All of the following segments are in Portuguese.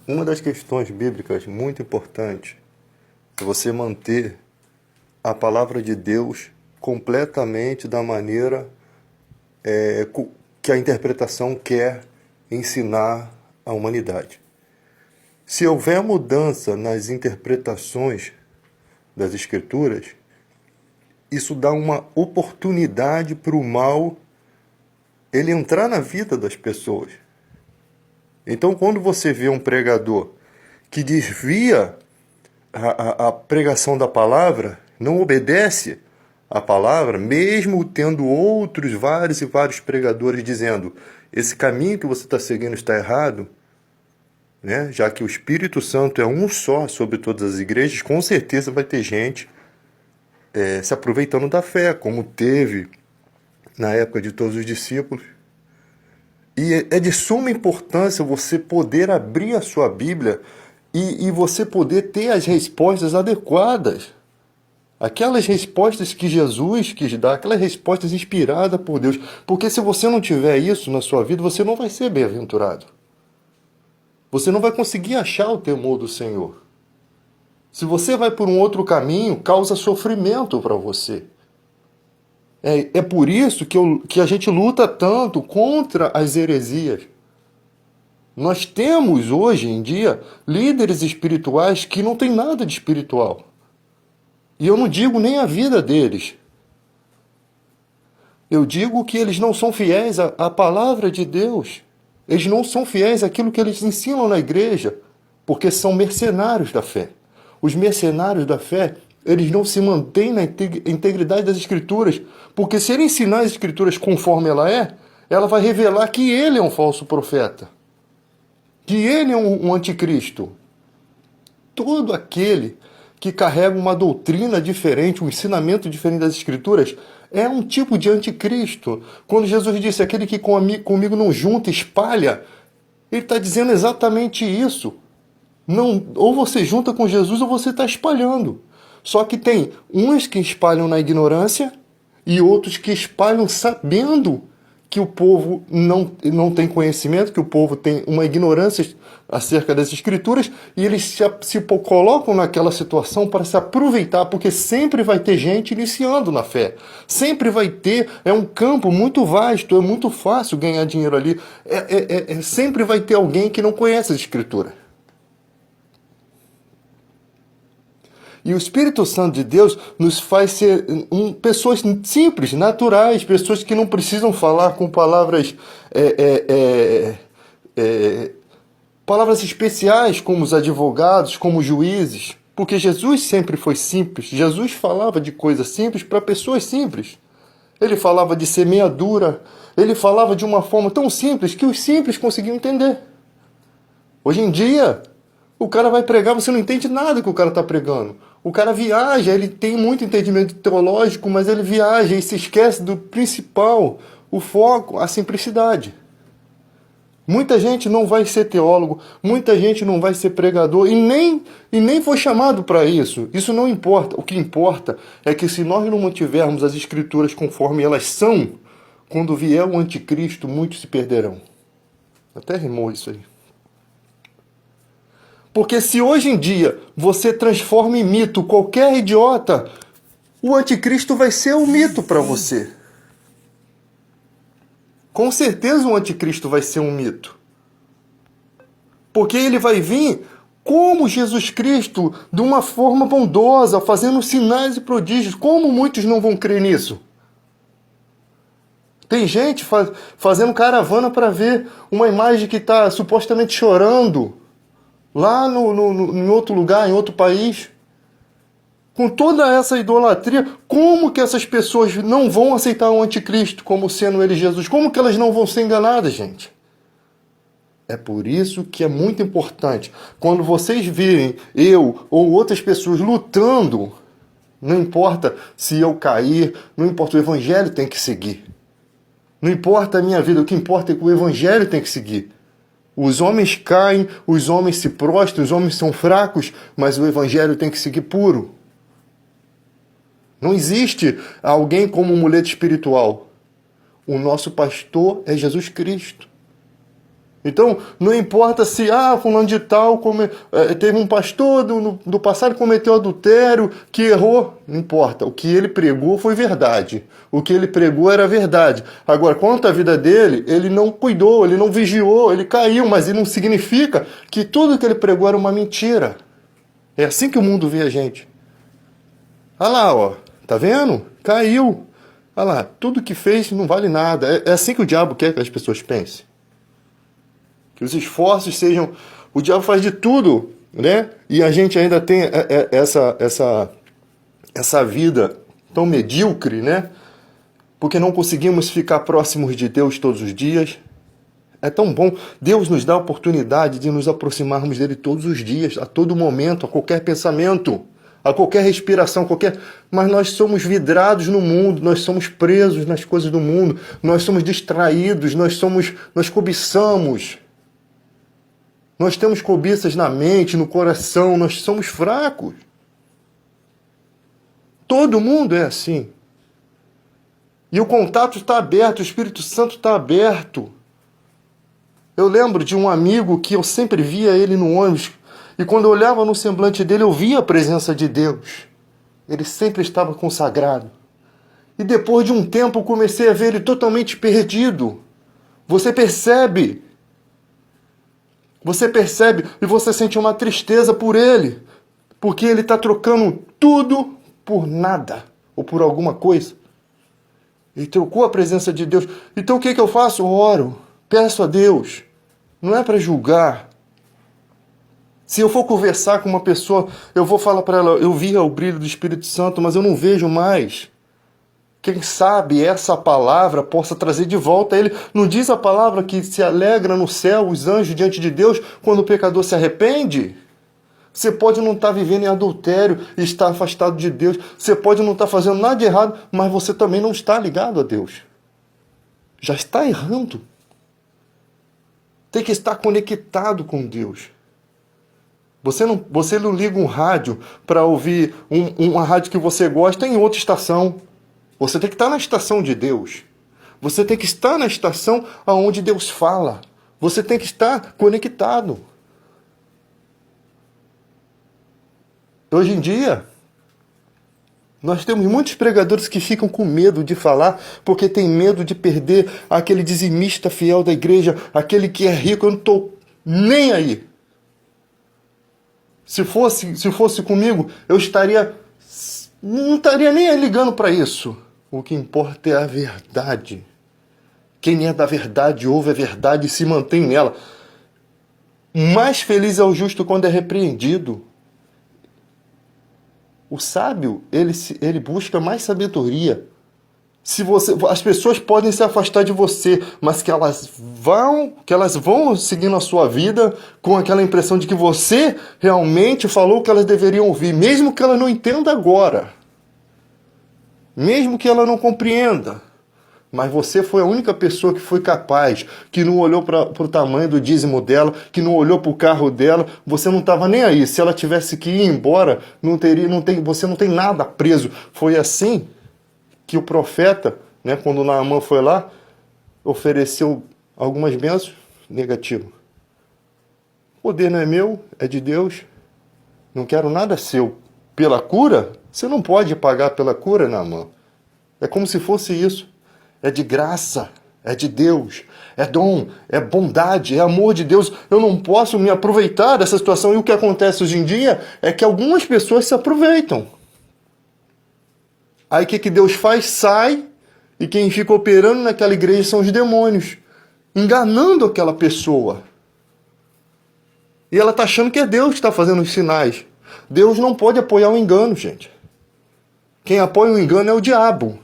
Uma das questões bíblicas muito importantes é você manter a palavra de Deus completamente da maneira que a interpretação quer ensinar à humanidade. Se houver mudança nas interpretações das Escrituras, isso dá uma oportunidade para o mal ele entrar na vida das pessoas. Então, quando você vê um pregador que desvia a pregação da palavra, não obedece a palavra, mesmo tendo outros vários e vários pregadores dizendo esse caminho que você está seguindo está errado, né? Já que o Espírito Santo é um só sobre todas as igrejas, com certeza vai ter gente se aproveitando da fé, como teve na época de todos os discípulos. E é de suma importância você poder abrir a sua Bíblia e você poder ter as respostas adequadas. Aquelas respostas que Jesus quis dar, aquelas respostas inspiradas por Deus. Porque se você não tiver isso na sua vida, você não vai ser bem-aventurado. Você não vai conseguir achar o temor do Senhor. Se você vai por um outro caminho, causa sofrimento para você. É por isso que a gente luta tanto contra as heresias. Nós temos hoje em dia líderes espirituais que não têm nada de espiritual. E eu não digo nem a vida deles. Eu digo que eles não são fiéis à palavra de Deus. Eles não são fiéis àquilo que eles ensinam na igreja, porque são mercenários da fé. Os mercenários da fé, eles não se mantêm na integridade das Escrituras, porque se ele ensinar as Escrituras conforme ela vai revelar que ele é um falso profeta, que ele é um anticristo. Todo aquele que carrega uma doutrina diferente, um ensinamento diferente das Escrituras, é um tipo de anticristo. Quando Jesus disse, aquele que comigo não junta, espalha, ele está dizendo exatamente isso. Não, ou você junta com Jesus ou você está espalhando. Só que tem uns que espalham na ignorância e outros que espalham sabendo que o povo não tem conhecimento, que o povo tem uma ignorância acerca das Escrituras, e eles se colocam naquela situação para se aproveitar, porque sempre vai ter gente iniciando na fé. Sempre vai ter, é um campo muito vasto, é muito fácil ganhar dinheiro ali. Sempre vai ter alguém que não conhece as Escrituras. E o Espírito Santo de Deus nos faz ser pessoas simples, naturais, pessoas que não precisam falar com palavras palavras especiais, como os advogados, como os juízes, porque Jesus sempre foi simples. Jesus falava de coisas simples para pessoas simples. Ele falava de semeadura, ele falava de uma forma tão simples que os simples conseguiam entender. Hoje em dia, o cara vai pregar, você não entende nada que o cara está pregando. O cara viaja, ele tem muito entendimento teológico, mas ele viaja e se esquece do principal, o foco, a simplicidade. Muita gente não vai ser teólogo, muita gente não vai ser pregador e nem foi chamado para isso. Isso não importa. O que importa é que se nós não mantivermos as Escrituras conforme elas são, quando vier o anticristo, muitos se perderão. Até rimou isso aí. Porque se hoje em dia você transforma em mito qualquer idiota, o anticristo vai ser um mito para você. Com certeza o anticristo vai ser um mito. Porque ele vai vir como Jesus Cristo, de uma forma bondosa, fazendo sinais e prodígios. Como muitos não vão crer nisso? Tem gente fazendo caravana para ver uma imagem que está supostamente chorando lá em outro lugar, em outro país. Com toda essa idolatria, como que essas pessoas não vão aceitar o anticristo como sendo ele Jesus? Como que elas não vão ser enganadas, gente? É por isso que é muito importante, quando vocês virem eu ou outras pessoas lutando, não importa se eu cair, não importa, o evangelho tem que seguir. Não importa a minha vida, o que importa é que o evangelho tem que seguir. Os homens caem, os homens se prostram, os homens são fracos, mas o evangelho tem que seguir puro. Não existe alguém como um muleta espiritual. O nosso pastor é Jesus Cristo. Então, não importa se, fulano de tal teve um pastor do passado que cometeu adultério, que errou. Não importa. O que ele pregou foi verdade. O que ele pregou era verdade. Agora, quanto à vida dele, ele não cuidou, ele não vigiou, ele caiu, mas isso não significa que tudo que ele pregou era uma mentira. É assim que o mundo vê a gente. Olha lá, ó. Tá vendo? Caiu. Olha lá, tudo que fez não vale nada. É assim que o diabo quer que as pessoas pensem. Que os esforços sejam... O diabo faz de tudo, né? E a gente ainda tem essa vida tão medíocre, né? Porque não conseguimos ficar próximos de Deus todos os dias. É tão bom. Deus nos dá a oportunidade de nos aproximarmos dele todos os dias, a todo momento, a qualquer pensamento, a qualquer respiração, Mas nós somos vidrados no mundo, nós somos presos nas coisas do mundo, nós somos distraídos, nós cobiçamos. Nós temos cobiças na mente, no coração, nós somos fracos. Todo mundo é assim. E o contato está aberto, o Espírito Santo está aberto. Eu lembro de um amigo que eu sempre via ele no ônibus, e quando eu olhava no semblante dele, eu via a presença de Deus. Ele sempre estava consagrado. E depois de um tempo eu comecei a ver ele totalmente perdido. Você percebe e você sente uma tristeza por ele, porque ele está trocando tudo por nada, ou por alguma coisa. Ele trocou a presença de Deus. Então o que eu faço? Eu oro, peço a Deus. Não é para julgar. Se eu for conversar com uma pessoa, eu vou falar para ela, eu via o brilho do Espírito Santo, mas eu não vejo mais. Quem sabe essa palavra possa trazer de volta a ele. Não diz a palavra que se alegra no céu os anjos diante de Deus quando o pecador se arrepende? Você pode não estar vivendo em adultério e estar afastado de Deus. Você pode não estar fazendo nada de errado, mas você também não está ligado a Deus. Já está errando. Tem que estar conectado com Deus. Você não liga um rádio para ouvir uma rádio que você gosta em outra estação. Você tem que estar na estação de Deus. Você tem que estar na estação onde Deus fala. Você tem que estar conectado. Hoje em dia, nós temos muitos pregadores que ficam com medo de falar, porque tem medo de perder aquele dizimista fiel da igreja, aquele que é rico. Eu não estou nem aí. Se fosse comigo, não estaria nem ligando para isso. O que importa é a verdade. Quem é da verdade ouve a verdade e se mantém nela. Mais feliz é o justo quando é repreendido. O sábio, ele busca mais sabedoria. As pessoas podem se afastar de você, mas que elas vão seguindo a sua vida com aquela impressão de que você realmente falou o que elas deveriam ouvir, mesmo que ela não entenda agora. Mesmo que ela não compreenda. Mas você foi a única pessoa que foi capaz, que não olhou para o tamanho do dízimo dela, que não olhou para o carro dela, você não estava nem aí. Se ela tivesse que ir embora, você não tem nada preso. Foi assim que o profeta, né, quando Naamã foi lá, ofereceu algumas bênçãos, negativo. O poder não é meu, é de Deus. Não quero nada seu. Pela cura, você não pode pagar pela cura, Naamã. É como se fosse isso. É de graça, é de Deus, é dom, é bondade, é amor de Deus. Eu não posso me aproveitar dessa situação. E o que acontece hoje em dia é que algumas pessoas se aproveitam. Aí o que Deus faz? Sai, e quem fica operando naquela igreja são os demônios, enganando aquela pessoa. E ela está achando que é Deus que está fazendo os sinais. Deus não pode apoiar o engano, gente. Quem apoia o engano é o diabo.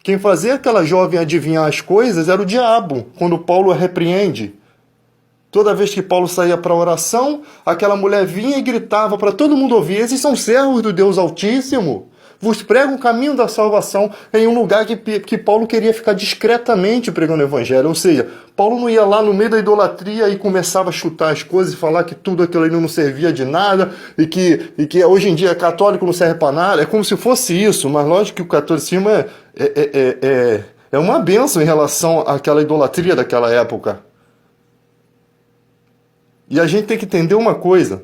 Quem fazia aquela jovem adivinhar as coisas era o diabo, quando Paulo a repreende. Toda vez que Paulo saía para a oração, aquela mulher vinha e gritava para todo mundo ouvir: esses são servos do Deus Altíssimo. Vos pregam o caminho da salvação, em um lugar que Paulo queria ficar discretamente pregando o evangelho. Ou seja, Paulo não ia lá no meio da idolatria e começava a chutar as coisas e falar que tudo aquilo ali não servia de nada e que hoje em dia católico não serve para nada. É como se fosse isso, mas lógico que o catolicismo é uma bênção em relação àquela idolatria daquela época. E a gente tem que entender uma coisa.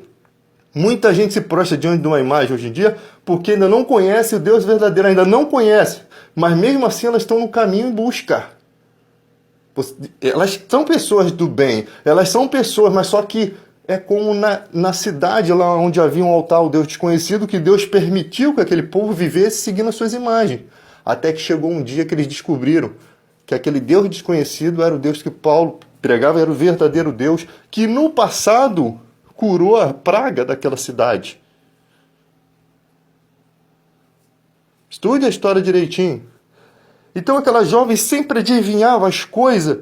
Muita gente se prostra diante de uma imagem hoje em dia porque ainda não conhece o Deus verdadeiro, ainda não conhece. Mas mesmo assim elas estão no caminho em busca. Elas são pessoas do bem, elas são pessoas, mas só que é como na cidade lá onde havia um altar ao Deus desconhecido, que Deus permitiu que aquele povo vivesse seguindo as suas imagens. Até que chegou um dia que eles descobriram que aquele Deus desconhecido era o Deus que Paulo pregava, era o verdadeiro Deus, que no passado curou a praga daquela cidade. Estude a história direitinho. Então aquela jovem sempre adivinhava as coisas.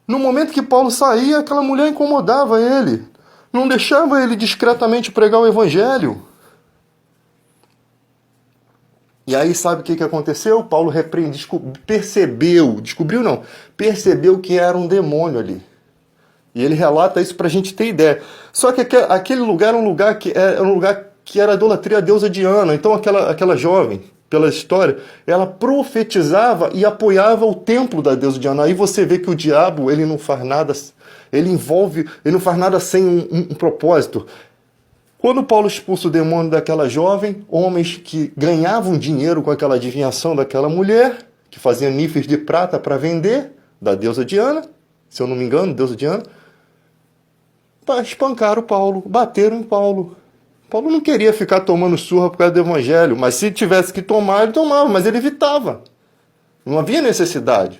No momento que Paulo saía, aquela mulher incomodava ele. Não deixava ele discretamente pregar o evangelho. E aí sabe o que aconteceu? Paulo percebeu que era um demônio ali. E ele relata isso para a gente ter ideia. Só que aquele lugar era um lugar que era idolatria à deusa Diana. Então aquela jovem, pela história, ela profetizava e apoiava o templo da deusa Diana. Aí você vê que o diabo, ele não faz nada, ele não faz nada sem um propósito. Quando Paulo expulsa o demônio daquela jovem, homens que ganhavam dinheiro com aquela adivinhação daquela mulher, que faziam níveis de prata para vender, da deusa Diana, se eu não me engano, deusa Diana, espancaram Paulo, bateram em Paulo. Paulo não queria ficar tomando surra por causa do evangelho, mas se tivesse que tomar, ele tomava, mas ele evitava. Não havia necessidade.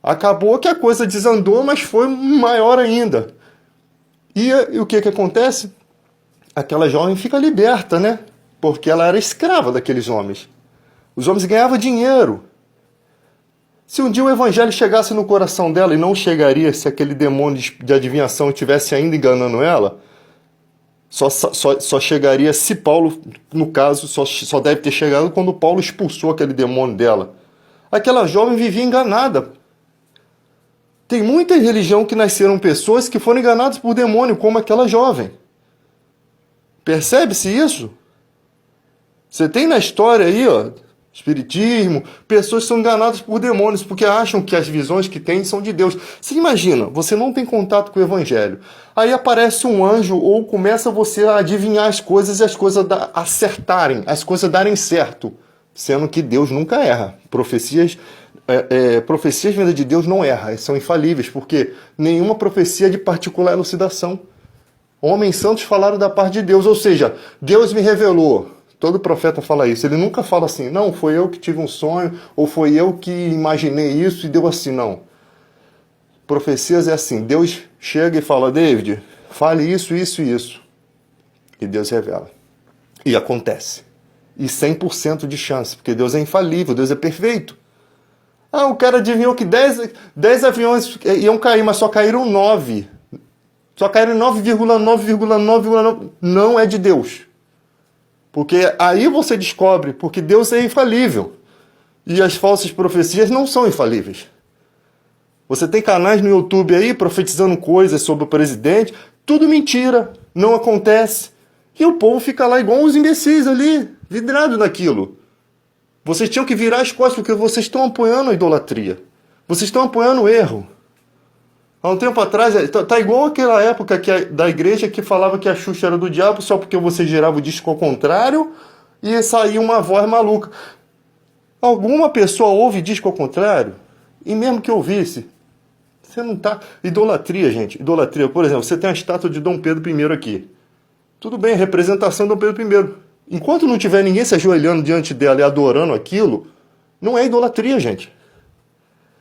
Acabou que a coisa desandou, mas foi maior ainda. E o que acontece? Aquela jovem fica liberta, né? Porque ela era escrava daqueles homens. Os homens ganhavam dinheiro. Se um dia o evangelho chegasse no coração dela, e não chegaria se aquele demônio de adivinhação estivesse ainda enganando ela, só chegaria se Paulo, no caso, só deve ter chegado quando Paulo expulsou aquele demônio dela. Aquela jovem vivia enganada. Tem muita religião que nasceram pessoas que foram enganadas por demônio, como aquela jovem. Percebe-se isso? Você tem na história aí, ó, espiritismo, pessoas que são enganadas por demônios porque acham que as visões que têm são de Deus. Você imagina, você não tem contato com o evangelho. Aí aparece um anjo ou começa você a adivinhar as coisas e as coisas acertarem, as coisas darem certo. Sendo que Deus nunca erra. Profecias vindas de Deus não erram, são infalíveis, porque nenhuma profecia é de particular elucidação. Homens santos falaram da parte de Deus, ou seja, Deus me revelou. Todo profeta fala isso. Ele nunca fala assim, não, foi eu que tive um sonho, ou foi eu que imaginei isso e deu assim, não. Profecias é assim, Deus chega e fala, David, fale isso, isso e isso. E Deus revela. E acontece. E 100% de chance, porque Deus é infalível, Deus é perfeito. Ah, o cara adivinhou que 10 aviões iam cair, mas só caíram 9. Só caíram 9,9,9,9. Não é de Deus. Porque aí você descobre, porque Deus é infalível. E as falsas profecias não são infalíveis. Você tem canais no YouTube aí profetizando coisas sobre o presidente, tudo mentira, não acontece. E o povo fica lá igual uns imbecis ali, vidrado naquilo. Vocês tinham que virar as costas, porque vocês estão apoiando a idolatria. Vocês estão apoiando o erro. Há um tempo atrás, tá igual aquela época da igreja que falava que a Xuxa era do diabo só porque você girava o disco ao contrário e saía uma voz maluca. Alguma pessoa ouve disco ao contrário? E mesmo que ouvisse, você não tá... Idolatria, gente. Idolatria. Por exemplo, você tem a estátua de Dom Pedro I aqui. Tudo bem, representação de Dom Pedro I. Enquanto não tiver ninguém se ajoelhando diante dela e adorando aquilo, não é idolatria, gente.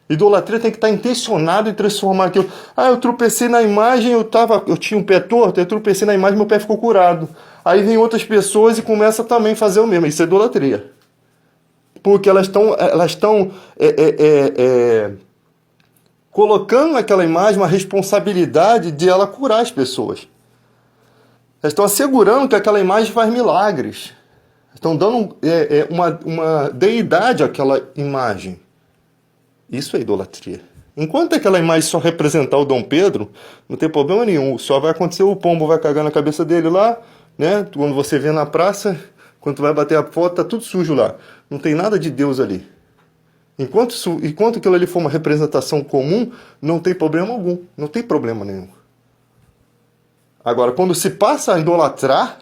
Idolatria tem que estar intencionado em transformar aquilo. Ah, eu tropecei na imagem, eu tinha um pé torto, eu tropecei na imagem, meu pé ficou curado. Aí vem outras pessoas e começa também a fazer o mesmo. Isso é idolatria. Porque elas estão colocando naquela imagem uma responsabilidade de ela curar as pessoas. Elas estão assegurando que aquela imagem faz milagres. Estão dando uma deidade àquela imagem. Isso é idolatria. Enquanto aquela imagem só representar o Dom Pedro, não tem problema nenhum. Só vai acontecer, o pombo vai cagar na cabeça dele lá, né? Quando você vê na praça, quando tu vai bater a foto, tá tudo sujo lá. Não tem nada de Deus ali. Enquanto aquilo ali for uma representação comum, não tem problema algum. Não tem problema nenhum. Agora, quando se passa a idolatrar,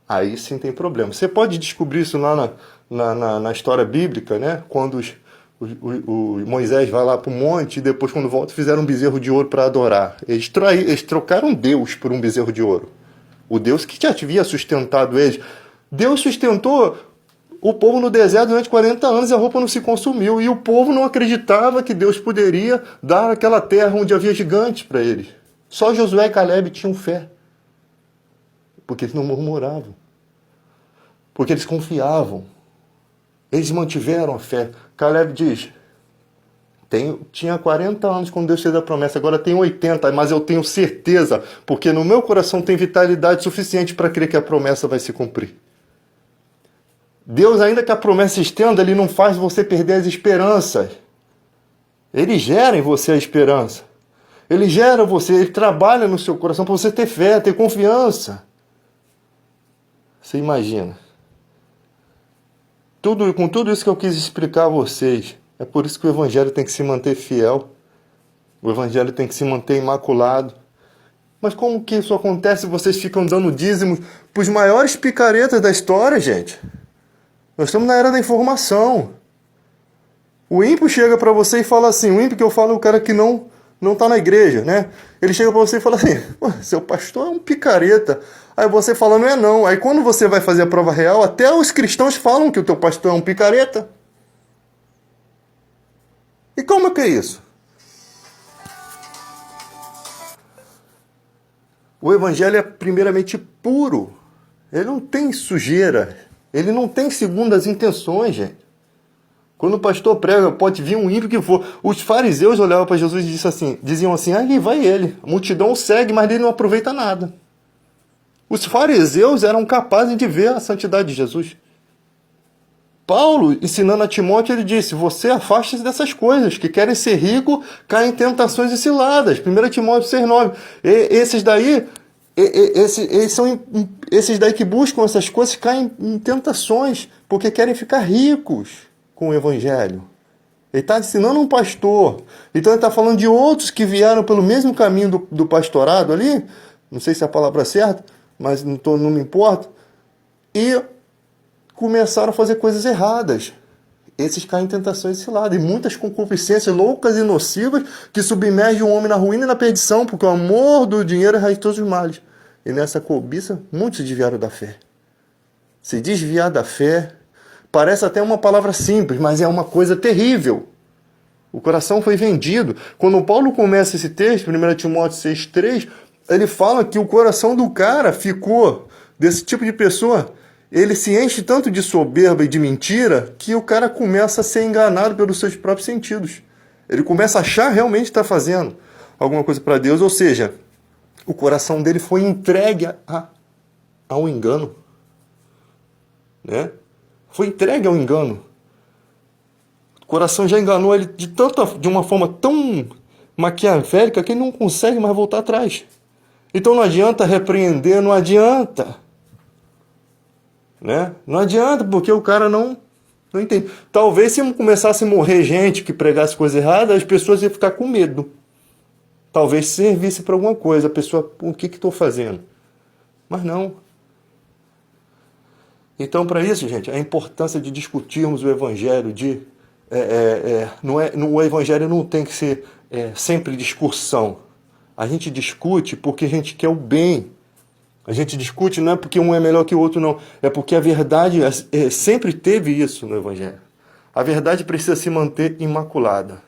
aí sim tem problema. Você pode descobrir isso lá na história bíblica, né? Quando o Moisés vai lá para o monte e depois, quando volta, fizeram um bezerro de ouro para adorar. Eles trocaram Deus por um bezerro de ouro. O Deus que já havia sustentado eles. Deus sustentou o povo no deserto durante 40 anos e a roupa não se consumiu. E o povo não acreditava que Deus poderia dar aquela terra onde havia gigantes para eles. Só Josué e Caleb tinham fé. Porque eles não murmuravam. Porque eles confiavam. Eles mantiveram a fé. Caleb diz, tinha 40 anos quando Deus fez a promessa, agora tenho 80, mas eu tenho certeza, porque no meu coração tem vitalidade suficiente para crer que a promessa vai se cumprir. Deus, ainda que a promessa se estenda, Ele não faz você perder as esperanças. Ele gera em você a esperança. Ele gera você, Ele trabalha no seu coração para você ter fé, ter confiança. Você imagina. Com tudo isso que eu quis explicar a vocês, é por isso que o Evangelho tem que se manter fiel. O Evangelho tem que se manter imaculado. Mas como que isso acontece? Vocês ficam dando dízimos para os maiores picaretas da história, gente. Nós estamos na era da informação. O ímpio chega para você e fala assim, o ímpio que eu falo é o cara que não está na igreja, né? Ele chega para você e fala assim, seu pastor é um picareta. Aí você fala, não é não. Aí quando você vai fazer a prova real, até os cristãos falam que o teu pastor é um picareta. E como é que é isso? O Evangelho é primeiramente puro. Ele não tem sujeira. Ele não tem segundas intenções, gente. Quando o pastor prega, pode vir um ímpio que for. Os fariseus olhavam para Jesus e diziam assim, ali vai ele. A multidão o segue, mas ele não aproveita nada. Os fariseus eram capazes de ver a santidade de Jesus. Paulo, ensinando a Timóteo, ele disse, você afaste-se dessas coisas, que querem ser rico, caem em tentações e ciladas. 1 Timóteo 6,9. Esses daí que buscam essas coisas caem em tentações, porque querem ficar ricos com o Evangelho. Ele está ensinando um pastor. Então ele está falando de outros que vieram pelo mesmo caminho do pastorado ali, não sei se é a palavra certa, mas não me importa, e começaram a fazer coisas erradas. Esses caem em tentações e ciladas, e muitas concupiscências loucas e nocivas que submergem o homem na ruína e na perdição, porque o amor do dinheiro é raiz de todos os males. E nessa cobiça, muitos se desviaram da fé. Se desviar da fé, parece até uma palavra simples, mas é uma coisa terrível. O coração foi vendido. Quando Paulo começa esse texto, 1 Timóteo 6,3, ele fala que o coração do cara ficou, desse tipo de pessoa, ele se enche tanto de soberba e de mentira que o cara começa a ser enganado pelos seus próprios sentidos. Ele começa a achar realmente que está fazendo alguma coisa para Deus, ou seja, o coração dele foi entregue ao engano. Né? Foi entregue ao engano. O coração já enganou ele de uma forma tão maquiavélica que ele não consegue mais voltar atrás. Então não adianta repreender, não adianta. Né? Não adianta, porque o cara não entende. Talvez se começasse a morrer gente que pregasse coisa errada, as pessoas iam ficar com medo. Talvez servisse para alguma coisa. A pessoa, o que estou fazendo? Mas não. Então, para isso, gente, a importância de discutirmos o Evangelho, o Evangelho não tem que ser sempre discussão. A gente discute porque a gente quer o bem. A gente discute não é porque um é melhor que o outro, não. É porque a verdade sempre teve isso no Evangelho. A verdade precisa se manter imaculada.